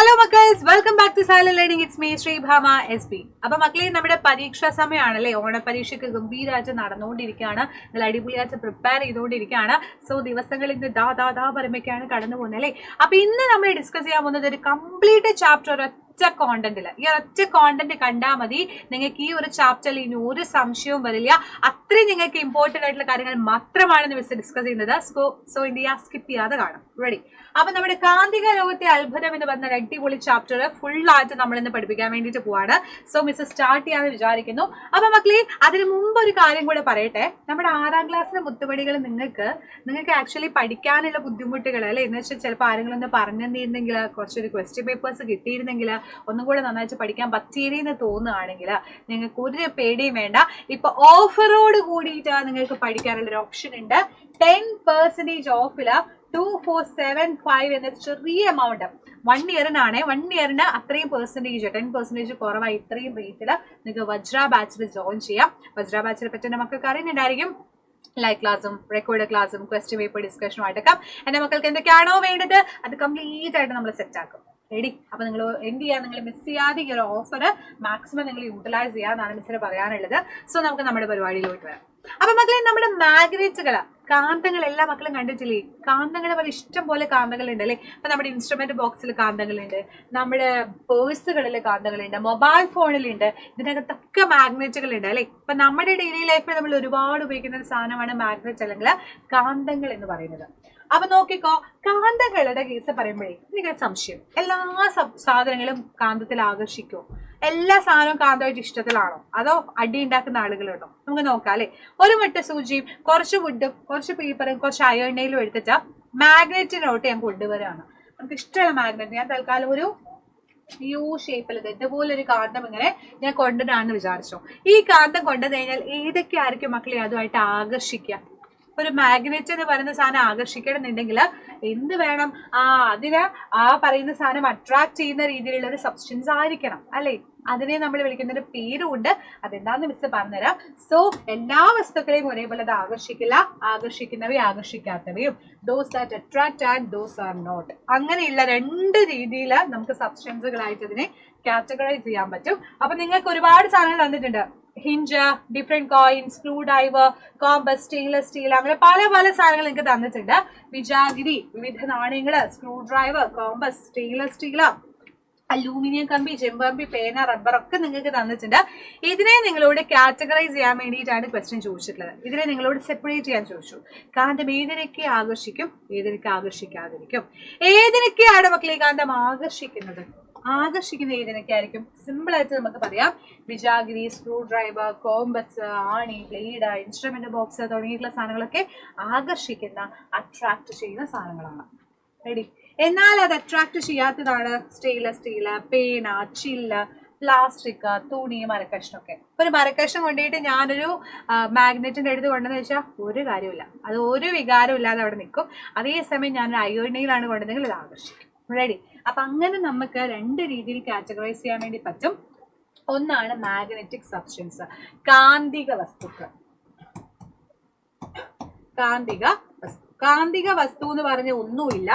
Hello Makkals, welcome back to Silent Learning. It's me Sri Bhama SB. അപ്പോൾ മക്കളെ നമ്മുടെ പരീക്ഷാ സമയമാണല്ലേ, ഓണപരീക്ഷയ്ക്ക് ഗംഭീരമായിട്ട് നടന്നുകൊണ്ടിരിക്കുകയാണ്. നിങ്ങൾ അടിപൊളിയായിട്ട് പ്രിപ്പയർ ചെയ്തുകൊണ്ടിരിക്കുകയാണ്. സോ ദിവസങ്ങൾ ഇന്ന് ദാ പറയുമ്പോഴേക്കാണ് കടന്നു പോകുന്നത് അല്ലേ. അപ്പോൾ ഇന്ന് നമ്മൾ ഡിസ്കസ് ചെയ്യാൻ പോകുന്നത് ഒരു കംപ്ലീറ്റ് ചാപ്റ്റർ കോണ്ടന്റിൽ. ഈ ഒറ്റ കോണ്ടന്റ് കണ്ടാൽ മതി, നിങ്ങൾക്ക് ഈ ഒരു ചാപ്റ്ററിൽ ഇനി ഒരു സംശയവും വരില്ല. അത്രയും നിങ്ങൾക്ക് ഇമ്പോർട്ടന്റ് ആയിട്ടുള്ള കാര്യങ്ങൾ മാത്രമാണ് മിസ് ഡിസ്കസ് ചെയ്യുന്നത്. സോ ഇന്ത്യ സ്കിപ്പ് ചെയ്യാതെ കാണാം. റെഡി? അപ്പൊ നമ്മുടെ കാന്തിക ലോകത്തെ അത്ഭുതം എന്ന് പറഞ്ഞ അടിപൊളി ചാപ്റ്റർ ഫുൾ ആയിട്ട് നമ്മൾ ഇന്ന് പഠിപ്പിക്കാൻ വേണ്ടിയിട്ട് പോവാണ്. സോ മിസ് സ്റ്റാർട്ട് ചെയ്യാന്ന് വിചാരിക്കുന്നു. അപ്പൊ മക്കളെ, അതിന് മുമ്പ് ഒരു കാര്യം കൂടെ പറയട്ടെ. നമ്മുടെ 6ാം ക്ലാസ്സിലെ മുത്തുപടികൾ നിങ്ങൾക്ക് ആക്ച്വലി പഠിക്കാനുള്ള ബുദ്ധിമുട്ടുകൾ അല്ലെ, എന്ന് വെച്ചാൽ ചിലപ്പോൾ ആരെങ്കിലും ഒന്ന് പറഞ്ഞിരുന്നെങ്കിൽ, കുറച്ചൊരു ക്വസ്റ്റ്യൻ പേപ്പേഴ്സ് കിട്ടിയിരുന്നെങ്കിൽ, ഒന്നും കൂടെ നന്നായിട്ട് പഠിക്കാൻ പറ്റിയെന്ന് തോന്നുകയാണെങ്കിൽ നിങ്ങൾക്ക് ഒരു പേടിയും വേണ്ട. ഇപ്പൊ ഓഫറോട് കൂടിയിട്ട് നിങ്ങൾക്ക് പഠിക്കാനുള്ള ഒരു ഓപ്ഷൻ ഉണ്ട്. 10% ഓഫില് 2475 എന്ന ചെറിയ എമൗണ്ട് 1 ഇയറിനാണ്. 1 ഇയറിന് അത്രയും പെർസെന്റേജ് 10% കുറവായി ഇത്രയും റേറ്റില് നിങ്ങൾക്ക് വജ്ര ബാച്ചിൽ ജോയിൻ ചെയ്യാം. വജ്ര ബാച്ചിനെ പറ്റി എന്റെ മക്കൾക്ക് അറിയുന്നുണ്ടായിരിക്കും. ലൈവ് ക്ലാസ്സും റെക്കോർഡ് ക്ലാസ്സും ക്വസ്റ്റ്യൻ പേപ്പർ ഡിസ്കഷനും ആയിട്ടൊക്കെ എന്റെ മക്കൾക്ക് എന്തൊക്കെയാണോ വേണ്ടത് അത് കംപ്ലീറ്റ് ആയിട്ട് നമ്മൾ സെറ്റ് ആക്കും. റെഡി? അപ്പൊ നിങ്ങൾ എന്ത് ചെയ്യാൻ, നിങ്ങൾ മിസ് ചെയ്യാതെ ഈ ഒരു ഓഫർ മാക്സിമം നിങ്ങൾ യൂട്ടിലൈസ് ചെയ്യാന്നാണ് മിസ്സിന് പറയാനുള്ളത്. സോ നമുക്ക് നമ്മുടെ പരിപാടിയിലോട്ട് വരാം. അപ്പൊ മക്കളെ, നമ്മുടെ മാഗ്നറ്റുകള്, കാന്തങ്ങൾ എല്ലാ മക്കളും കണ്ടിട്ടില്ലേ? കാന്തങ്ങൾ പോലെ ഇഷ്ടം പോലെ കാന്തങ്ങളുണ്ട് അല്ലെ. അപ്പൊ നമ്മുടെ ഇൻസ്ട്രുമെന്റ് ബോക്സിൽ കാന്തങ്ങളുണ്ട്, നമ്മുടെ പേഴ്സുകളിൽ കാന്തങ്ങളുണ്ട്, മൊബൈൽ ഫോണിലുണ്ട്, ഇതിനകത്തൊക്കെ മാഗ്നറ്റുകൾ ഉണ്ട് അല്ലെ. അപ്പൊ നമ്മുടെ ഡെയിലി ലൈഫിൽ നമ്മൾ ഒരുപാട് ഉപയോഗിക്കുന്ന ഒരു സാധനമാണ് മാഗ്നറ്റ് അല്ലെങ്കിൽ കാന്തങ്ങൾ എന്ന് പറയുന്നത്. അപ്പൊ നോക്കിക്കോ, കാന്തങ്ങളുടെ കേസ് പറയുമ്പോഴേ എനിക്ക് സംശയം, എല്ലാ സാധനങ്ങളും കാന്തത്തിൽ ആകർഷിക്കുമോ? എല്ലാ സാധനവും കാന്തമായിട്ട് ഇഷ്ടത്തിലാണോ, അതോ അടി ഉണ്ടാക്കുന്ന ആളുകളുണ്ടോ? നമുക്ക് നോക്കാം അല്ലെ. ഒരു മുട്ട സൂചിയും കുറച്ച് വുഡും കുറച്ച് പേപ്പറും കുറച്ച് അയർണയിലും എടുത്തിട്ട് മാഗ്നറ്റിനോട്ട് ഞാൻ കൊണ്ടുവരാണ്. നമുക്ക് ഇഷ്ടമുള്ള മാഗ്നറ്റ് ഞാൻ തൽക്കാലം ഒരു യു ഷേപ്പിൽ ഇതുപോലെ ഒരു കാന്തം ഇങ്ങനെ ഞാൻ കൊണ്ടുവരാണെന്ന് വിചാരിച്ചോ. ഈ കാന്തം കൊണ്ടുവന്നു കഴിഞ്ഞാൽ ഏതൊക്കെ ആയിരിക്കും മക്കളെ അതുമായിട്ട് ആകർഷിക്കുക? ഒരു മാഗ്നറ്റ് എന്ന് പറയുന്ന സാധനം ആകർഷിക്കണമെന്നുണ്ടെങ്കിൽ എന്ത് വേണം? അതിന് ആ പറയുന്ന സാധനം അട്രാക്ട് ചെയ്യുന്ന രീതിയിലുള്ള ഒരു സബ്സ്റ്റൻസ് ആയിരിക്കണം അല്ലെ. അതിനെ നമ്മൾ വിളിക്കുന്ന ഒരു പേരുണ്ട്, അതെന്താന്ന് മിസ് പറഞ്ഞുതരാം. സോ എല്ലാ വസ്തുക്കളെയും ഒരേപോലെ അത് ആകർഷിക്കില്ല. ആകർഷിക്കുന്നവയും ആകർഷിക്കാത്തവയും, those that attract and those are not, അങ്ങനെയുള്ള 2 രീതിയിൽ നമുക്ക് സബ്സ്റ്റൻസുകളായിട്ട് ഇതിനെ കാറ്റഗറൈസ് ചെയ്യാൻ പറ്റും. അപ്പൊ നിങ്ങൾക്ക് ഒരുപാട് സാധനങ്ങൾ തന്നിട്ടുണ്ട്. Hinge, different coins, screw driver, compass, stainless steel, അങ്ങനെ പല സാധനങ്ങൾ നിങ്ങൾക്ക് തന്നിട്ടുണ്ട്. വിജാഗിരി, വിവിധ നാണയങ്ങള്, screw driver, compass, stainless steel, aluminium കമ്പി, ചെമ്പ് കമ്പി, പേന, റബ്ബർ ഒക്കെ നിങ്ങൾക്ക് തന്നിട്ടുണ്ട്. ഇതിനെ നിങ്ങളോട് കാറ്റഗറൈസ് ചെയ്യാൻ വേണ്ടിയിട്ടാണ് ക്വസ്റ്റ്യൻ ചോദിച്ചിട്ടുള്ളത്. ഇതിനെ നിങ്ങളോട് സെപ്പറേറ്റ് ചെയ്യാൻ ചോദിച്ചു. കാന്തം ഏതിനൊക്കെ ആകർഷിക്കും, ഏതിനൊക്കെ ആകർഷിക്കാതിരിക്കും? ഏതിനൊക്കെയാണ് മക്കളെ കാന്തം ആകർഷിക്കുന്നത്? ആകർഷിക്കുന്ന ഏതിനൊക്കെ ആയിരിക്കും? സിമ്പിൾ ആയിട്ട് നമുക്ക് പറയാം. വിജാഗിരി, സ്ക്രൂ ഡ്രൈവർ, കോമ്പസ്, ആണി, ബ്ലേഡ്, ഇൻസ്ട്രുമെന്റ് ബോക്സ് തുടങ്ങിയിട്ടുള്ള സാധനങ്ങളൊക്കെ ആകർഷിക്കുന്ന, അട്രാക്ട് ചെയ്യുന്ന സാധനങ്ങളാണ്. റെഡി? എന്നാൽ അത് അട്രാക്ട് ചെയ്യാത്തതാണ് സ്റ്റെയിൻലെസ് സ്റ്റീല്, പേന, ചില്ല്, പ്ലാസ്റ്റിക്, തുണി, മരക്കഷ്ണമൊക്കെ. ഒരു മരക്കഷ്ണം കൊണ്ടുപോയിട്ട് ഞാനൊരു മാഗ്നറ്റിന്റെ അടുത്ത് കൊണ്ടെന്ന് വെച്ചാൽ ഒരു കാര്യമില്ല, അത് ഒരു വികാരവും ഇല്ലാതെ അവിടെ നിൽക്കും. അതേസമയം ഞാനൊരു അയോണിയിലാണ് കൊണ്ടുവന്നെങ്കിൽ അത് ആകർഷിക്കും. റെഡി? അപ്പൊ അങ്ങനെ നമുക്ക് 2 രീതിയിൽ കാറ്റഗറൈസ് ചെയ്യാൻ വേണ്ടി പറ്റും. ഒന്നാണ് മാഗ്നറ്റിക് സബ്സ്റ്റൻസ്, കാന്തിക വസ്തുക്കൾ. കാന്തിക വസ്തു എന്ന് പറഞ്ഞ ഒന്നുമില്ല.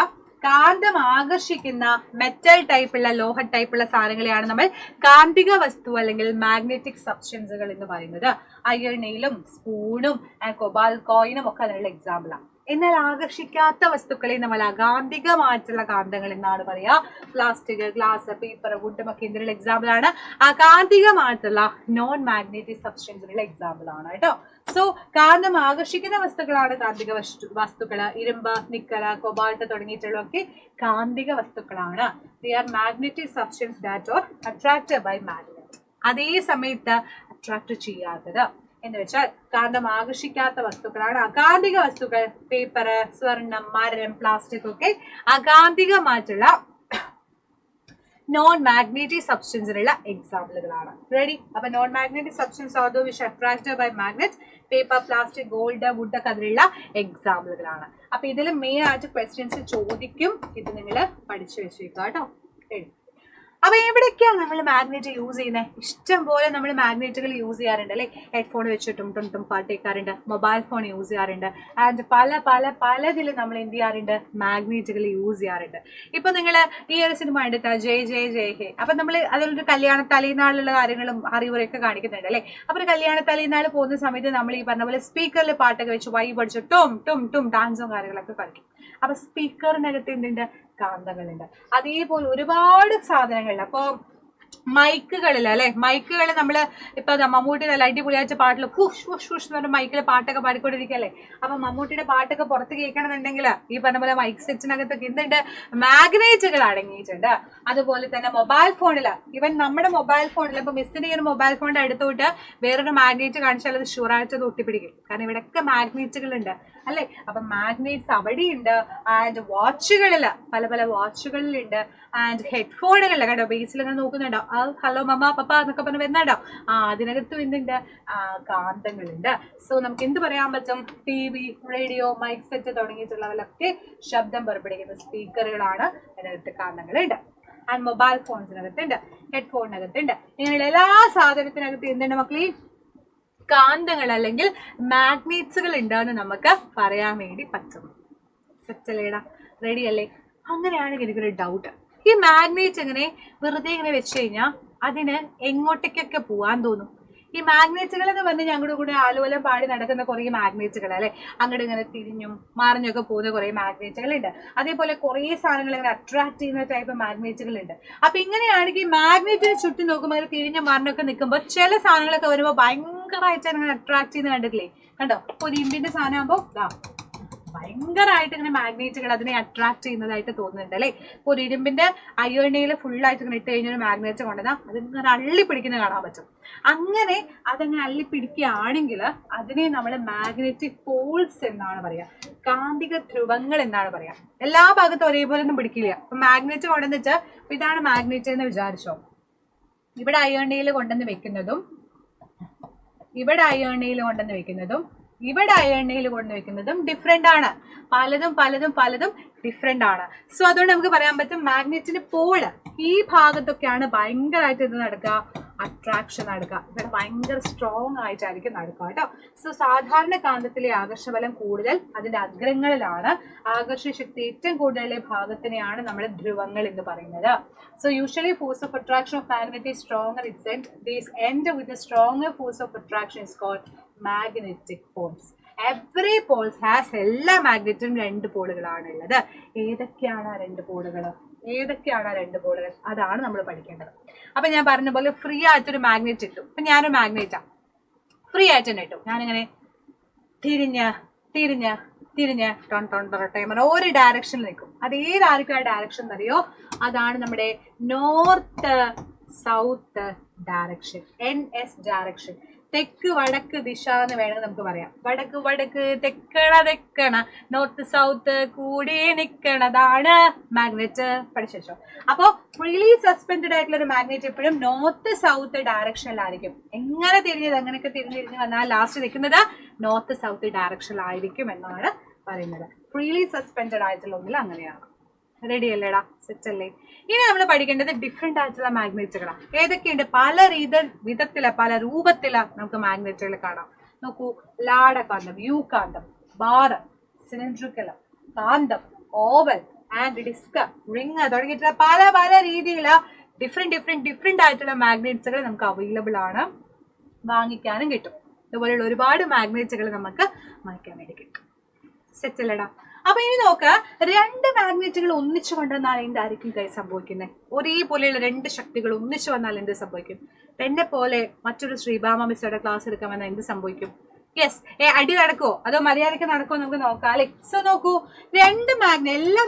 കാന്തം ആകർഷിക്കുന്ന മെറ്റൽ ടൈപ്പുള്ള, ലോഹ ടൈപ്പുള്ള സാധനങ്ങളെയാണ് നമ്മൾ കാന്തിക വസ്തു അല്ലെങ്കിൽ മാഗ്നറ്റിക് സബ്സ്റ്റൻസുകൾ എന്ന് പറയുന്നത്. അയർണയിലും സ്പൂണും കൊബാൾ കോയിനും ഒക്കെ അതിനുള്ള എക്സാമ്പിളാണ്. എന്നാൽ ആകർഷിക്കാത്ത വസ്തുക്കളെ നമ്മൾ അകാന്തികമായിട്ടുള്ള കാന്തങ്ങൾ എന്നാണ് പറയാ. പ്ലാസ്റ്റിക്, ഗ്ലാസ്, പേപ്പർ, വുഡും ഒക്കെ ഇതിനുള്ള എക്സാമ്പിൾ ആണ്. അകാന്തികമായിട്ടുള്ള നോൺ മാഗ്നറ്റിക് സബ്സ്റ്റൻസിനുള്ള എക്സാമ്പിൾ ആണ് കേട്ടോ. സോ കാന്തം ആകർഷിക്കുന്ന വസ്തുക്കളാണ് കാന്തിക വസ്തുക്കള്. ഇരുമ്പ്, നിക്കല്, കൊബാൾട്ട് തുടങ്ങിയിട്ടുള്ളതൊക്കെ കാന്തിക വസ്തുക്കളാണ്. They are magnetic substance that are attracted by magnet. അതേ സമയത്ത് അട്രാക്ട് ചെയ്യാത്തത് എന്ന് വെച്ചാൽ കാന്തം ആകർഷിക്കാത്ത വസ്തുക്കളാണ് അകാന്തിക വസ്തുക്കൾ. പേപ്പർ, സ്വർണം, മരം, പ്ലാസ്റ്റിക് ഒക്കെ അകാന്തികമായിട്ടുള്ള നോൺ മാഗ്നറ്റിക് സബ്സ്റ്റൻസിനുള്ള എക്സാമ്പിളുകളാണ്. റെഡി? അപ്പൊ non magnetic substance although which attracted by magnet, paper, plastic, gold, wood ഒക്കെ അതിലുള്ള എക്സാമ്പിളുകളാണ്. അപ്പൊ ഇതിൽ മെയിൻ ആയിട്ട് ക്വസ്റ്റ്യൻസ് ചോദിക്കും. ഇത് നിങ്ങൾ പഠിച്ചു വെച്ചേക്കാം കേട്ടോ. റെഡി? അപ്പൊ എവിടെയൊക്കെയാണ് നമ്മൾ മാഗ്നറ്റ് യൂസ് ചെയ്യുന്നത്? ഇഷ്ടം പോലെ നമ്മൾ മാഗ്നറ്റുകൾ യൂസ് ചെയ്യാറുണ്ട് അല്ലെ. ഹെഡ്ഫോൺ വെച്ചിട്ടും ടും പാട്ട് കേൾക്കാറുണ്ട്, മൊബൈൽ ഫോൺ യൂസ് ചെയ്യാറുണ്ട്, ആൻഡ് പലതിൽ നമ്മൾ എന്ത് ചെയ്യാറുണ്ട്? മാഗ്നറ്റുകൾ യൂസ് ചെയ്യാറുണ്ട്. ഇപ്പൊ നിങ്ങൾ ഈ ഒരു സിനിമ കണ്ടിട്ടാ ജയ് ജയ് ജയ് ഹേ. അപ്പൊ നമ്മൾ അതിലൊരു കല്യാണ തലേനാളിലുള്ള കാര്യങ്ങളും അറിവുറയൊക്കെ കാണിക്കുന്നുണ്ട് അല്ലെ. അപ്പൊ ഒരു കല്യാണ തലേനാൾ പോകുന്ന സമയത്ത് നമ്മൾ ഈ പറഞ്ഞ പോലെ സ്പീക്കറിൽ പാട്ടൊക്കെ വെച്ച് വൈബ് അടിച്ച് ടും ഡാൻസും കാര്യങ്ങളൊക്കെ കളിക്കും. അപ്പൊ സ്പീക്കറിനകത്ത് എന്തുണ്ട്? കാന്തങ്ങളുണ്ട്. അതേപോലെ ഒരുപാട് സാധനങ്ങളുണ്ട്. അപ്പൊ മൈക്കുകളിൽ അല്ലെ, മൈക്കുകൾ നമ്മള് ഇപ്പൊ മമ്മൂട്ടിയുടെ നല്ല അടിപൊളിയാച്ച പാട്ടിൽ ഹുഷ് ഹുഷ് ഹുഷ് എന്ന് പറഞ്ഞ മൈക്കിൽ പാട്ടൊക്കെ പാടിക്കൊണ്ടിരിക്കല്ലേ. അപ്പൊ മമ്മൂട്ടിയുടെ പാട്ടൊക്കെ പുറത്ത് കേൾക്കണമെന്നുണ്ടെങ്കിൽ ഈ പറഞ്ഞ പോലെ മൈക്ക് സെറ്റിനകത്തൊക്കെ എന്തുണ്ട്? മാഗ്നറ്റുകൾ അടങ്ങിയിട്ടുണ്ട്. അതുപോലെ തന്നെ മൊബൈൽ ഫോണില്, ഈവൻ നമ്മുടെ മൊബൈൽ ഫോണിൽ ഇപ്പൊ മിസ്സിന്റെ ഈ ഒരു മൊബൈൽ ഫോണിന്റെ അടുത്തോട്ട് വേറൊരു മാഗ്നറ്റ് കാണിച്ചാൽ അത് ഷുവറായിട്ട് അത് ഒട്ടിപ്പിടിക്കും. കാരണം ഇവിടെയൊക്കെ മാഗ്നറ്റുകൾ ഉണ്ട് അല്ലെ. അപ്പൊ മാഗ്നറ്റ്സ് അവിടെയുണ്ട്. ആൻഡ് വാച്ചുകളില് പല വാച്ചുകളിലുണ്ട്. ആൻഡ് ഹെഡ്ഫോണുകളിൽ കേട്ടോ, ബേസിൽ ഇങ്ങനെ നോക്കുന്നുണ്ടോ? ഹലോ മമ്മ പപ്പ എന്നൊക്കെ പറഞ്ഞ് വരുന്നുണ്ടോ? അതിനകത്തും എന്തുണ്ട്? കാന്തങ്ങളുണ്ട്. സോ നമുക്ക് എന്ത് പറയാൻ പറ്റും? TV, റേഡിയോ, മൈക്ക് സെറ്റ് തുടങ്ങിയിട്ടുള്ളവരൊക്കെ ശബ്ദം പുറപ്പെടുവിക്കുന്ന സ്പീക്കറുകളാണ്. അതിനകത്ത് കാന്തങ്ങളുണ്ട്. And mobile ഫോൺസിനകത്തുണ്ട്, ഹെഡ്ഫോണിനകത്തുണ്ട്. ഇങ്ങനെയുള്ള എല്ലാ സാധനത്തിനകത്ത് എന്തുണ്ട് മക്കളെ? കാന്തങ്ങൾ അല്ലെങ്കിൽ മാഗ്നറ്റ്സുകൾ ഉണ്ടെന്ന് നമുക്ക് പറയാൻ വേണ്ടി പറ്റും. സെറ്റല്ലേടാ? റെഡി അല്ലേ? അങ്ങനെയാണെങ്കിൽ എനിക്കൊരു ഡൗട്ട്. ഈ മാഗ്നറ്റ് എങ്ങനെ വെറുതെ ഇങ്ങനെ വെച്ച് കഴിഞ്ഞാൽ അതിന് എങ്ങോട്ടേക്കൊക്കെ പോവാൻ തോന്നും? ഈ മാഗ്നറ്റുകൾ എന്ന് പറഞ്ഞാൽ ഞങ്ങളുടെ കൂടെ ആലുവലം പാടി നടക്കുന്ന കുറെ മാഗ്നറ്റുകൾ അല്ലെ. അങ്ങോട്ട് ഇങ്ങനെ തിരിഞ്ഞും മറിഞ്ഞൊക്കെ പോകുന്ന കുറെ മാഗ്നറ്റുകൾ ഉണ്ട്. അതേപോലെ കുറെ സാധനങ്ങൾ ഇങ്ങനെ അട്രാക്ട് ചെയ്യുന്ന ടൈപ്പ് മാഗ്നറ്റുകൾ ഉണ്ട്. അപ്പൊ ഇങ്ങനെയാണെങ്കിൽ മാഗ്നറ്റിന് ചുറ്റും നോക്കുമ്പോൾ അത് തിരിഞ്ഞും മറിഞ്ഞൊക്കെ നിൽക്കുമ്പോൾ ചില സാധനങ്ങളൊക്കെ വരുമ്പോൾ ഭയങ്കരമായിട്ട് അങ്ങനെ അട്രാക്ട് ചെയ്യുന്ന കണ്ടിട്ടില്ലേ? കണ്ടോ? ഒരു ഇരുമ്പിന്റെ സാധനം ആകുമ്പോൾ ഭയങ്കരമായിട്ട് ഇങ്ങനെ മാഗ്നറ്റുകൾ അതിനെ അട്രാക്ട് ചെയ്യുന്നതായിട്ട് തോന്നുന്നുണ്ട് അല്ലെ. ഇപ്പൊ ഒരു ഇരുമ്പിന്റെ അയോണിയിൽ ഫുള്ളായിട്ട് ഇങ്ങനെ ഇട്ട് കഴിഞ്ഞൊരു മാഗ്നറ്റ് കൊണ്ടുവന്നാൽ അതിങ്ങനെ അള്ളി പിടിക്കുന്നത് കാണാൻ പറ്റും. അങ്ങനെ അതങ്ങനെ അള്ളി പിടിക്കുകയാണെങ്കിൽ അതിനെ നമ്മൾ മാഗ്നറ്റിക് പോൾസ് എന്നാണ് പറയാ, കാന്തിക ധ്രുവങ്ങൾ എന്നാണ് പറയാ. എല്ലാ ഭാഗത്തും ഒരേപോലെ ഒന്നും പിടിക്കില്ല. അപ്പൊ മാഗ്നറ്റ് കൊണ്ടുവന്ന് വെച്ചാൽ ഇതാണ് മാഗ്നറ്റ് എന്ന് വിചാരിച്ചോ. ഇവിടെ അയോണിയിൽ കൊണ്ടുവന്ന് വെക്കുന്നതും ഇവിടെ അയോണിയിൽ കൊണ്ടുവന്ന് വെക്കുന്നതും ഇവിടെ അയണിയിൽ കൊണ്ടുവയ്ക്കുന്നതും ഡിഫറെന്റ് ആണ്. പലതും ഡിഫറെന്റ് ആണ്. സോ അതുകൊണ്ട് നമുക്ക് പറയാൻ പറ്റും മാഗ്നറ്റിന് പോള് ഈ ഭാഗത്തൊക്കെയാണ് ഭയങ്കരമായിട്ട് ഇത് നടക്കുക, അട്രാക്ഷൻ നടക്കുക. ഇവിടെ ഭയങ്കര സ്ട്രോങ് ആയിട്ടായിരിക്കും നടക്കുക കേട്ടോ. സോ സാധാരണ കാന്തത്തിലെ ആകർഷബലം കൂടുതൽ അതിന്റെ അഗ്രങ്ങളിലാണ്. ആകർഷണ ശക്തി ഏറ്റവും കൂടുതലുള്ള ഭാഗത്തിനെയാണ് നമ്മൾ ധ്രുവങ്ങൾ എന്ന് പറയുന്നത്. So usually force of attraction of magnet is stronger. These end with a stronger force of attraction is called magnetic poles. Every poles has എല്ലാ മാഗ്നറ്റും രണ്ട് പോളുകളാണ് ഉള്ളത്. ഏതൊക്കെയാണ് ആ രണ്ട് പോളുകൾ? അതാണ് നമ്മൾ പഠിക്കേണ്ടത്. അപ്പൊ ഞാൻ പറഞ്ഞ പോലെ ഫ്രീ ആയിട്ടൊരു മാഗ്നറ്റ് ഇട്ടു. ഇപ്പൊ ഞാനൊരു മാഗ്നറ്റാ, ഫ്രീ ആയിട്ട് തന്നെ ഇട്ടു. ഞാനിങ്ങനെ തിരിഞ്ഞ് ഒരു ഡയറക്ഷനിൽ നിൽക്കും. അത് ഏതായിരിക്കും ആ ഡയറക്ഷൻ എന്നറിയോ? അതാണ് നമ്മുടെ north south direction, NS direction. തെക്ക് വടക്ക് ദിശ എന്ന് വേണമെങ്കിൽ നമുക്ക് പറയാം. വടക്ക് തെക്കണ നോർത്ത് സൗത്ത് കൂടി നിൽക്കണതാണ് മാഗ്നറ്റ്. പഠിച്ചോ? അപ്പോ ഫ്രീലി സസ്പെൻഡഡ് ആയിട്ടുള്ള ഒരു മാഗ്നറ്റ് എപ്പോഴും നോർത്ത് സൗത്ത് ഡയറക്ഷനിലായിരിക്കും. എങ്ങനെ തിരിഞ്ഞത് അങ്ങനെയൊക്കെ തിരിഞ്ഞ് വന്നാൽ ലാസ്റ്റ് നിൽക്കുന്നത് നോർത്ത് സൗത്ത് ഡയറക്ഷനിലായിരിക്കും എന്നാണ് പറയുന്നത്. ഫ്രീലി സസ്പെൻഡഡ് ആയിട്ടുള്ള ഒന്നിൽ അങ്ങനെയാണ്. റെഡി അല്ലേടാ? സെറ്റ് അല്ലേ? ഇനി നമ്മൾ പഠിക്കേണ്ടത് ഡിഫറെന്റ് ആയിട്ടുള്ള മാഗ്നറ്റുകളാണ്. ഏതൊക്കെയുണ്ട്? പല വിധത്തില പല രൂപത്തില നമുക്ക് മാഗ്നറ്റുകൾ കാണാം. നോക്കൂ, ലാടകാന്തം, യു കാന്തം, ബാർ, സിലിണ്ടറിക്കൽ, കാന്തം, ഓവൽ ആൻഡ് ഡിസ്ക്, റിങ് തുടങ്ങിയിട്ടുള്ള പല രീതിയിലുള്ള ഡിഫറെന്റ് ആയിട്ടുള്ള മാഗ്നറ്റ്സുകൾ നമുക്ക് അവൈലബിൾ ആണ്. വാങ്ങിക്കാനും കിട്ടും. ഇതുപോലെയുള്ള ഒരുപാട് മാഗ്നറ്റുകൾ നമുക്ക് വാങ്ങിക്കാൻ വേണ്ടി കിട്ടും. സെറ്റ് അല്ലേടാ? അപ്പൊ ഇനി നോക്ക്, രണ്ട് മാഗ്നറ്റുകൾ ഒന്നിച്ചു കൊണ്ടുവന്നാൽ എന്തായിരിക്കും കൈ സംഭവിക്കുന്നത്? ഒരേപോലെയുള്ള രണ്ട് ശക്തികൾ ഒന്നിച്ചു വന്നാൽ എന്ത് സംഭവിക്കും? എന്നെ പോലെ മറ്റൊരു ശ്രീഭാമ മിസ്സയുടെ ക്ലാസ് എടുക്കാൻ വന്നാൽ എന്ത് സംഭവിക്കും? യെസ്, അടി നടക്കുമോ അതോ മര്യാദയ്ക്ക് നടക്കുമോ നമുക്ക് നോക്കാം അല്ലെ. സോ നോക്കൂ, എല്ലാ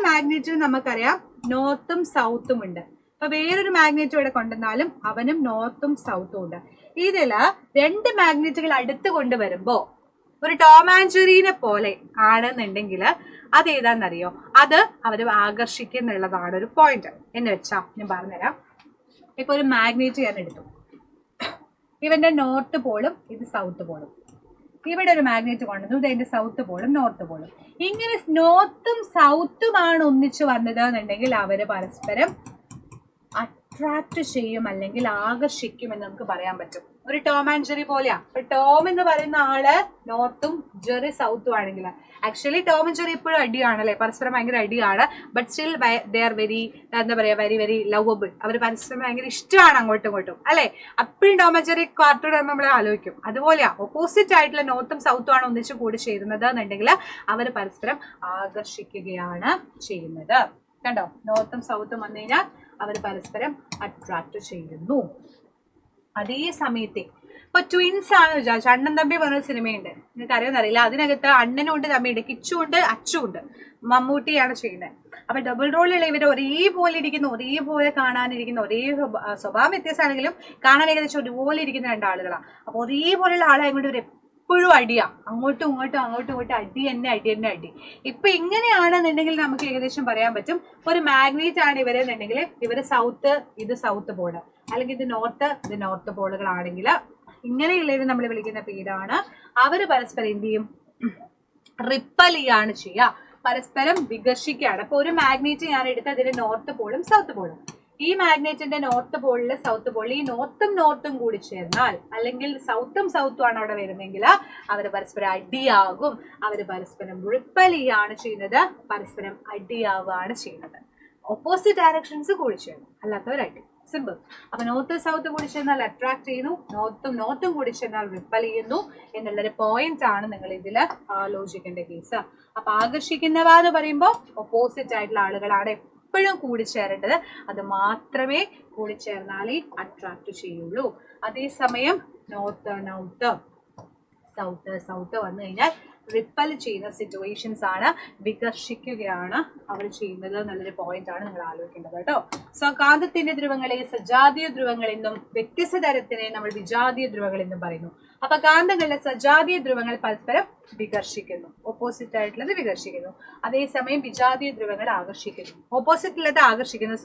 മാഗ്നറ്റിനും നമുക്കറിയാം നോർത്തും സൗത്തും ഉണ്ട്. അപ്പൊ വേറൊരു മാഗ്നറ്റ് ഇവിടെ കൊണ്ടുവന്നാലും അവനും നോർത്തും സൗത്തും ഉണ്ട്. ഇതില് രണ്ട് മാഗ്നറ്റുകൾ അടുത്ത് കൊണ്ടുവരുമ്പോ ഒരു ടോം ആൻഡ് ജെറിനെ പോലെ ആണെന്നുണ്ടെങ്കിൽ അത് ഏതാണെന്നറിയോ? അത് അവര് ആകർഷിക്കുന്നുള്ളതാണ് ഒരു പോയിന്റ്. എന്ന് വെച്ചാ ഞാൻ പറഞ്ഞുതരാം. ഇപ്പൊ ഒരു മാഗ്നറ്റ് ഞാൻ എടുത്തു, ഇവന്റെ നോർത്ത് പോളും ഇത് സൗത്ത് പോളും. ഇവിടെ ഒരു മാഗ്നറ്റ് കൊണ്ടുവന്നു, ഇത് അതിന്റെ സൗത്ത് പോളും നോർത്ത് പോളും. ഇങ്ങനെ നോർത്തും സൗത്തുമാണ് ഒന്നിച്ചു വന്നത് എന്നുണ്ടെങ്കിൽ അവര് പരസ്പരം അട്രാക്ട് ചെയ്യും അല്ലെങ്കിൽ ആകർഷിക്കും എന്ന് നമുക്ക് പറയാൻ പറ്റും. ഒരു ടോം ആൻഡ് ജെറി പോലെയാ. ഇപ്പൊ ടോം എന്ന് പറയുന്ന ആള് നോർത്തും ജെറി സൗത്തും ആണെങ്കിൽ ആക്ച്വലി ടോം ആൻഡ് ജെറി ഇപ്പോഴും അടിയാണല്ലേ, പരസ്പരം ഭയങ്കര അടിയാണ്. But still they are very എന്താ പറയാ വെരി ലവബിൾ. അവർ പരസ്പരം ഭയങ്കര ഇഷ്ടമാണ് അങ്ങോട്ടും ഇങ്ങോട്ടും അല്ലെ. അപ്പോഴും ടോം ആൻഡ് ജെറി കാർട്ടൂൺ നമ്മൾ ആലോചിക്കും. അതുപോലെയാ ഓപ്പോസിറ്റ് ആയിട്ടുള്ള നോർത്തും സൗത്തും ആണ് ഒന്നിച്ച് കൂടി ചേരുന്നത് എന്നുണ്ടെങ്കിൽ അവർ പരസ്പരം ആകർഷിക്കുകയാണ് ചെയ്യുന്നത്. കണ്ടോ, നോർത്തും സൗത്തും വന്നു കഴിഞ്ഞാൽ അവർ പരസ്പരം അട്രാക്ട് ചെയ്യുന്നു. അതേ സമയത്തെ ഇപ്പൊ ട്വിൻസ് ആണ് വിചാരിച്ചു. അണ്ണൻ തമ്പി പറഞ്ഞൊരു സിനിമയുണ്ട്, നിങ്ങൾക്ക് അറിയാമെന്നറിയില്ല. അതിനകത്ത് അണ്ണനും ഉണ്ട് തമ്മിയുണ്ട്, കിച്ചും ഉണ്ട് അച്ചും ഉണ്ട്. മമ്മൂട്ടിയാണ് ചെയ്യുന്നത്. അപ്പൊ ഡബിൾ റോളിലുള്ള ഇവർ ഒരേപോലെ ഇരിക്കുന്നു, ഒരേപോലെ കാണാനിരിക്കുന്ന, ഒരേ സ്വഭാവം വ്യത്യാസമാണെങ്കിലും കാണാൻ ഏകദേശം ഒരുപോലെ ഇരിക്കുന്ന രണ്ടാളുകളാണ്. അപ്പൊ ഒരേപോലെയുള്ള ആളായതുകൊണ്ട് ഇവർ എപ്പോഴും അടിയാ, അങ്ങോട്ടും ഇങ്ങോട്ടും അടി തന്നെ. ഇപ്പൊ ഇങ്ങനെയാണെന്നുണ്ടെങ്കിൽ നമുക്ക് ഏകദേശം പറയാൻ പറ്റും ഒരു മാഗ്നറ്റ് ആണ് ഇവരെന്നുണ്ടെങ്കിൽ ഇവര് സൗത്ത്, ഇത് സൗത്ത് പോള്, അല്ലെങ്കിൽ ഇത് നോർത്ത് പോളുകളാണെങ്കിൽ ഇങ്ങനെയുള്ളവർ നമ്മൾ വിളിക്കുന്ന പേരാണ്. അവര് പരസ്പരം എന്ത് ചെയ്യും, റിപ്പൽ ചെയ്യാണ് ചെയ്യുക, പരസ്പരം വികർഷിക്കുകയാണ്. അപ്പൊ ഒരു മാഗ്നറ്റ് ഞാൻ എടുത്ത് അതിന്റെ നോർത്ത് പോളും സൗത്ത് പോളും, ഈ മാഗ്നറ്റിന്റെ നോർത്ത് പോളില് സൗത്ത് പോളിൽ ഈ നോർത്തും കൂടി ചേർന്നാൽ, അല്ലെങ്കിൽ സൗത്തും ആണ് അവിടെ വരുന്നെങ്കിൽ അവര് പരസ്പരം അടിയാകും. അവര് പരസ്പരം റിപ്പൽ ചെയ്യാണ് ചെയ്യുന്നത്, പരസ്പരം അടിയാവുകയാണ് ചെയ്യുന്നത്. ഓപ്പോസിറ്റ് ഡയറക്ഷൻസ് കൂടി ചേർന്നു, അല്ലാത്തവരായിട്ട്. സിമ്പിൾ. അപ്പൊ നോർത്ത് സൗത്ത് കൂടി ചേർന്നാൽ അട്രാക്ട് ചെയ്യുന്നു, നോർത്തും കൂടി ചേർന്നാൽ റിപ്പൽ ചെയ്യുന്നു എന്നുള്ളൊരു പോയിന്റ് ആണ് നിങ്ങൾ ഇതിൽ ആലോചിക്കേണ്ട കേസ്. അപ്പൊ ആകർഷിക്കുന്നവ എന്ന് പറയുമ്പോൾ ഓപ്പോസിറ്റ് ആയിട്ടുള്ള ആളുകളാണ് എപ്പോഴും കൂടിച്ചേരേണ്ടത്. അത് മാത്രമേ കൂടിച്ചേർന്നാലേ അട്രാക്ട് ചെയ്യുള്ളൂ. അതേസമയം നോർത്ത് സൗത്ത് വന്നു കഴിഞ്ഞാൽ റിപ്പൽ ചെയ്യുന്ന സിറ്റുവേഷൻസ് ആണ്, വികർഷിക്കുകയാണ് അവർ ചെയ്യുന്നത് എന്നുള്ളൊരു പോയിന്റ് ആണ് നിങ്ങൾ ആലോചിക്കേണ്ടത് കേട്ടോ. സോ കാന്തത്തിന്റെ ധ്രുവങ്ങളെ സജാതീയ ധ്രുവങ്ങൾ എന്നും വ്യത്യസ്ത തരത്തിനെ നമ്മൾ വിജാതീയ ധ്രുവങ്ങൾ എന്നും പറയുന്നു. അപ്പൊ കാന്തങ്ങളിലെ സജാതീയ ധ്രുവങ്ങൾ പരസ്പരം വികർഷിക്കുന്നു, ഓപ്പോസിറ്റ് ആയിട്ടുള്ളത് വികർഷിക്കുന്നു. അതേസമയം വിജാതീയ ധ്രുവങ്ങൾ ആകർഷിക്കുന്നു, ഓപ്പോസിറ്റുള്ളത് ആകർഷിക്കുന്നു,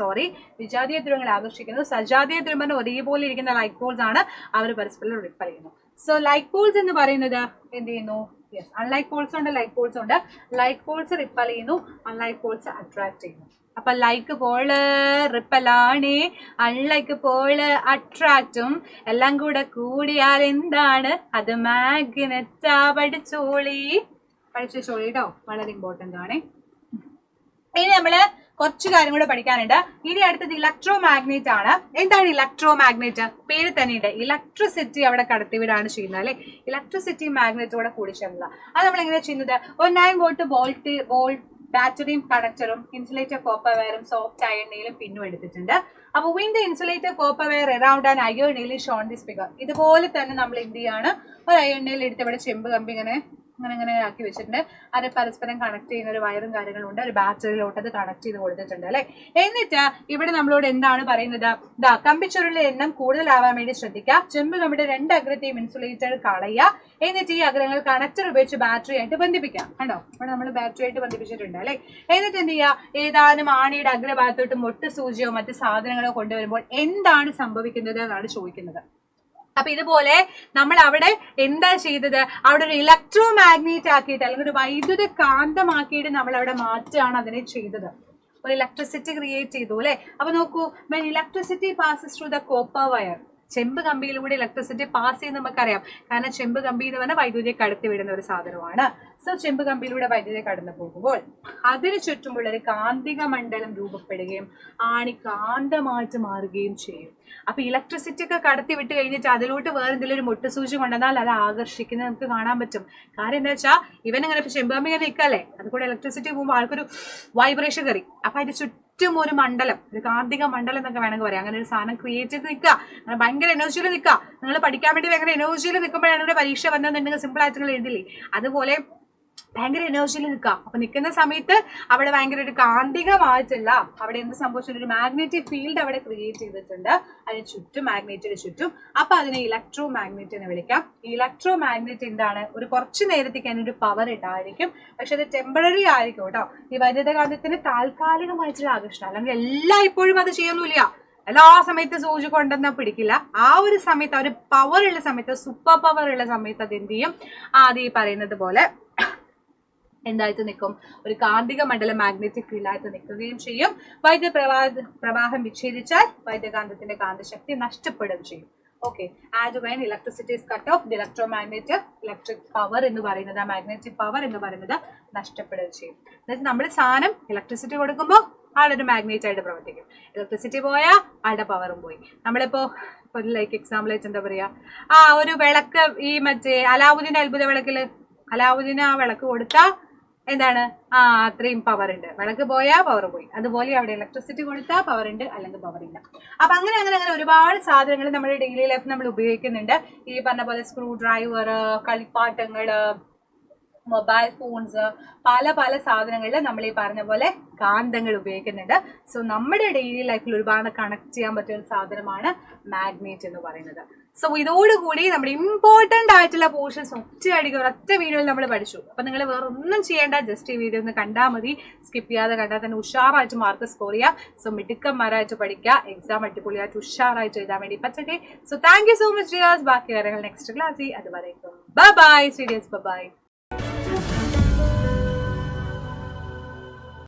വിജാതീയ ധ്രുവങ്ങൾ ആകർഷിക്കുന്നു. സജാതീയ ധ്രുവങ്ങൾ ഒരേപോലെ ഇരിക്കുന്ന ലൈക്ക് പോൾസ് ആണ്, അവർ പരസ്പരം റിപ്പൽ ചെയ്യുന്നു. സോ ലൈക്ക് പോൾസ് എന്ന് പറയുന്നത് എന്ത് ചെയ്യുന്നു, യെസ്, അൺലൈക്ക് പോൾസ് ഉണ്ട്, ലൈക്ക് പോൾസ് ഉണ്ട്. ലൈക്ക് പോൾസ് റിപ്പൽ ചെയ്യുന്നു, അൺലൈക്ക് പോൾസ് അട്രാക്ട് ചെയ്യുന്നു. അപ്പൊ ലൈക്ക് പോള് റിപ്പലാണ്, അൺലൈക്ക് പോള് അട്രാക്റ്റും. എല്ലാം കൂടിയാൽ എന്താണ്, അത് മാഗ്നറ്റാ. പഠിച്ചോളി കേട്ടോ, വളരെ ഇമ്പോർട്ടന്റ് ആണ്. ഇനി നമ്മള് കുറച്ച് കാര്യം കൂടെ പഠിക്കാനുണ്ട്. ഇനി അടുത്തത് ഇലക്ട്രോ മാഗ്നറ്റ് ആണ്. എന്താണ് ഇലക്ട്രോ മാഗ്നറ്റ്? പേര് തന്നെയുണ്ട്, ഇലക്ട്രിസിറ്റി അവിടെ കടത്തിവിടാണ് ചെയ്യുന്നത് അല്ലെ. ഇലക്ട്രിസിറ്റി മാഗ്നറ്റോടെ കൂടി ചേർന്നത്. അത് നമ്മൾ എങ്ങനെയാ ചെയ്യുന്നത്? ഒരു 9 വോൾട്ട് ബാറ്ററിയും കണക്ടറും ഇൻസുലേറ്റർ കോപ്പർ വയറും സോഫ്റ്റ് അയൺ നെയിലും പിന്നും എടുത്തിട്ടുണ്ട്. അപ്പൊ wind the insulator copper wire around and iron nail shown this figure. ഇതുപോലെ തന്നെ നമ്മൾ എന്ത് ചെയ്യാണ്, ഒരു അയൺ നെയിൽ എടുത്ത് ഇവിടെ ചെമ്പ് കമ്പി ഇങ്ങനെ ആക്കി വെച്ചിട്ടുണ്ട്. അത് പരസ്പരം കണക്ട് ചെയ്യുന്ന ഒരു വയറും കാര്യങ്ങളുണ്ട്, ഒരു ബാറ്ററിയിലോട്ട് അത് കണക്ട് ചെയ്ത് കൊടുത്തിട്ടുണ്ട് അല്ലെ. എന്നിട്ട് ഇവിടെ നമ്മളോട് എന്താണ് പറയുന്നത്, കമ്പിച്ചുരുളിലെ എണ്ണം കൂടുതലാവാൻ വേണ്ടി ശ്രദ്ധിക്കുക. ചെമ്പ് കമ്പിയുടെ 2 അഗ്രത്തെയും ഇൻസുലേറ്റർ കളയുക. എന്നിട്ട് ഈ അഗ്രങ്ങൾ കണക്ടർ ഉപയോഗിച്ച് ബാറ്ററി ആയിട്ട് ബന്ധിപ്പിക്കാം. കണ്ടോ, ഇവിടെ നമ്മൾ ബാറ്ററി ആയിട്ട് ബന്ധിപ്പിച്ചിട്ടുണ്ട് അല്ലെ. എന്നിട്ട് എന്ത് ചെയ്യുക, ഏതാനും ആണിയുടെ അഗ്രഭാഗത്തോട്ട് മൊട്ട് സൂചിയോ മറ്റു സാധനങ്ങളോ കൊണ്ടുവരുമ്പോൾ എന്താണ് സംഭവിക്കുന്നത് എന്നാണ് ചോദിക്കുന്നത്. അപ്പൊ ഇതുപോലെ നമ്മൾ അവിടെ എന്താ ചെയ്തത്, അവിടെ ഒരു ഇലക്ട്രോ മാഗ്നറ്റ് ആക്കിയിട്ട് അല്ലെങ്കിൽ ഒരു വൈദ്യുത കാന്തമാക്കിയിട്ട് നമ്മൾ അവിടെ മാറ്റാണ് അതിനെ ചെയ്തത്. ഒരു ഇലക്ട്രിസിറ്റി ക്രിയേറ്റ് ചെയ്തു അല്ലെ. അപ്പൊ നോക്കൂ, when electricity passes through the copper wire, ചെമ്പ് കമ്പിയിലൂടെ ഇലക്ട്രിസിറ്റി പാസ് ചെയ്യുന്ന നമുക്കറിയാം. കാരണം ചെമ്പ് കമ്പി എന്ന് പറഞ്ഞാൽ വൈദ്യുതിയെ കടത്തി വിടുന്ന ഒരു സാധനമാണ്. സോ ചെമ്പ് കമ്പിയിലൂടെ വൈദ്യുതി കടന്നു പോകുമ്പോൾ അതിന് ചുറ്റുമുള്ള ഒരു കാന്തിക മണ്ഡലം രൂപപ്പെടുകയും ആണി കാന്തമായിട്ട് മാറുകയും ചെയ്യും. അപ്പൊ ഇലക്ട്രിസിറ്റി ഒക്കെ കടത്തി വിട്ട് കഴിഞ്ഞിട്ട് അതിലോട്ട് വേറെ എന്തെങ്കിലും ഒരു മുട്ടുസൂചി കൊണ്ടുവന്നാൽ അത് ആകർഷിക്കുന്നത് നമുക്ക് കാണാൻ പറ്റും. കാര്യം എന്താ വെച്ചാൽ ഇവനങ്ങനെ ഇപ്പൊ ചെമ്പ് കമ്പി ഇങ്ങനെ നിൽക്കല്ലേ, അതുകൂടെ ഇലക്ട്രിസിറ്റി പോകുമ്പോൾ ആൾക്കൊരു വൈബ്രേഷൻ കയറി. അപ്പൊ അതിന്റെ ചുറ്റും ഒരു മണ്ഡലം, ഒരു കാന്തിക മണ്ഡലം എന്നൊക്കെ വേണമെങ്കിൽ പറയാം. അങ്ങനെ ഒരു സാധനം ക്രിയേറ്റ് ചെയ്ത് നിൽക്കുക, അങ്ങനെ ഭയങ്കര എനർജിയിൽ നിൽക്കുക. നിങ്ങൾ പഠിക്കാൻ വേണ്ടി ഭയങ്കര എനർജിയിൽ നിൽക്കുമ്പോഴാണ് പരീക്ഷ വന്നതെന്നുണ്ടെങ്കിൽ സിമ്പിൾ ആയിട്ട് നിങ്ങൾ എഴുതില്ലേ, അതുപോലെ ഭയങ്കര എനർജിയിൽ നിൽക്കുക. അപ്പൊ നിൽക്കുന്ന സമയത്ത് അവിടെ ഭയങ്കര ഒരു കാന്തികമായിട്ടില്ല, അവിടെ എന്ത് സംഭവിച്ചിട്ടുണ്ട്, ഒരു മാഗ്നറ്റിക് ഫീൽഡ് അവിടെ ക്രിയേറ്റ് ചെയ്തിട്ടുണ്ട് അതിന് ചുറ്റും, മാഗ്നറ്റിന് ചുറ്റും. അപ്പൊ അതിനെ ഇലക്ട്രോ മാഗ്നറ്റ് എന്ന് വിളിക്കാം. ഈ ഇലക്ട്രോ മാഗ്നറ്റ് എന്താണ്, ഒരു കുറച്ച് നേരത്തേക്ക് അതിനൊരു പവർ ഉണ്ടായിരിക്കും, പക്ഷെ അത് ടെമ്പററി ആയിരിക്കും കേട്ടോ. ഈ വൈദ്യുതകാന്തത്തിന് താൽക്കാലികമായിട്ടുള്ള ആകർഷണം, അല്ലെങ്കിൽ എല്ലായ്പ്പോഴും അത് ചെയ്യുന്നില്ല, എല്ലാ സമയത്ത് സൂചി കൊണ്ടുവന്നാൽ പിടിക്കില്ല. ആ ഒരു സമയത്ത്, ഒരു പവർ ഉള്ള സമയത്ത്, സൂപ്പർ പവർ ഉള്ള സമയത്ത് അത് എന്ത് ചെയ്യും, ആദ്യം ഈ പറയുന്നത് പോലെ എന്തായിട്ട് നിൽക്കും, ഒരു കാന്തിക മണ്ഡലം മാഗ്നറ്റിക് ഫീൽഡായിട്ട് നിൽക്കുകയും ചെയ്യും. വൈദ്യുത പ്രവാഹം വിച്ഛേദിച്ചാൽ വൈദ്യകാന്തത്തിന്റെ കാന്തശക്തി നഷ്ടപ്പെടുകയും ചെയ്യും. Okay, and when electricity is cut off, the electric power എന്ന് പറയുന്നത്, മാഗ്നറ്റിക് പവർ എന്ന് പറയുന്നത് നഷ്ടപ്പെടുകയും ചെയ്യും. അതായത് നമ്മൾ സാധനം ഇലക്ട്രിസിറ്റി കൊടുക്കുമ്പോൾ ആളൊരു മാഗ്നറ്റ് ആയിട്ട് പ്രവർത്തിക്കും. ഇലക്ട്രിസിറ്റി പോയാൽ ആളുടെ പവറും പോയി. നമ്മളിപ്പോ ലൈക്ക് എക്സാമ്പിൾ ആയിട്ട് എന്താ പറയാ, ഒരു വിളക്ക്, ഈ മറ്റേ അലാവുദ്ദീൻ അത്ഭുത വിളക്കില് അലാവുദ്ദീൻ ആ വിളക്ക് കൊടുത്താൽ എന്താണ്, അത്രയും പവർ ഉണ്ട്. വിളക്ക് പോയാൽ പവർ പോയി. അതുപോലെ അവിടെ ഇലക്ട്രിസിറ്റി കൊടുത്താൽ പവർ ഉണ്ട്, അല്ലെങ്കിൽ പവർ ഇല്ല. അപ്പൊ അങ്ങനെ അങ്ങനെ അങ്ങനെ ഒരുപാട് സാധനങ്ങൾ നമ്മുടെ ഡെയിലി ലൈഫ് നമ്മൾ ഉപയോഗിക്കുന്നുണ്ട്. ഈ പറഞ്ഞ പോലെ സ്ക്രൂ ഡ്രൈവർ, കളിപ്പാട്ടങ്ങള്, മൊബൈൽ ഫോൺസ്, പല പല സാധനങ്ങളിൽ നമ്മൾ ഈ പറഞ്ഞ പോലെ കാന്തങ്ങൾ ഉപയോഗിക്കുന്നുണ്ട്. സോ നമ്മുടെ ഡെയിലി ലൈഫിൽ ഒരുപാട് കണക്ട് ചെയ്യാൻ പറ്റിയ ഒരു സാധനമാണ് മാഗ്നറ്റ് എന്ന് പറയുന്നത്. സോ ഇതോടുകൂടി നമ്മുടെ ഇമ്പോർട്ടൻ്റ് ആയിട്ടുള്ള പോർഷൻസ് ഒറ്റ വീഡിയോയിൽ നമ്മൾ പഠിച്ചു. അപ്പം നിങ്ങൾ വേറെ ഒന്നും ചെയ്യേണ്ട, ജസ്റ്റ് ഈ വീഡിയോ ഒന്ന് കണ്ടാൽ മതി. സ്കിപ്പ് ചെയ്യാതെ കണ്ടാൽ തന്നെ ഉഷാറായിട്ട് മാർക്ക് സ്കോർ ചെയ്യാം. സോ മിടുക്കന്മാരായിട്ട് പഠിക്കുക, എക്സാം അടിപൊളിയായിട്ട് ഉഷാറായിട്ട് എഴുതാൻ വേണ്ടി പറ്റട്ടെ. So thank you so much dears. ബാക്കി കാര്യങ്ങൾ നെക്സ്റ്റ് ക്ലാസ്സിൽ. അതുവരേക്കും ബൈ ബൈ. Serious by.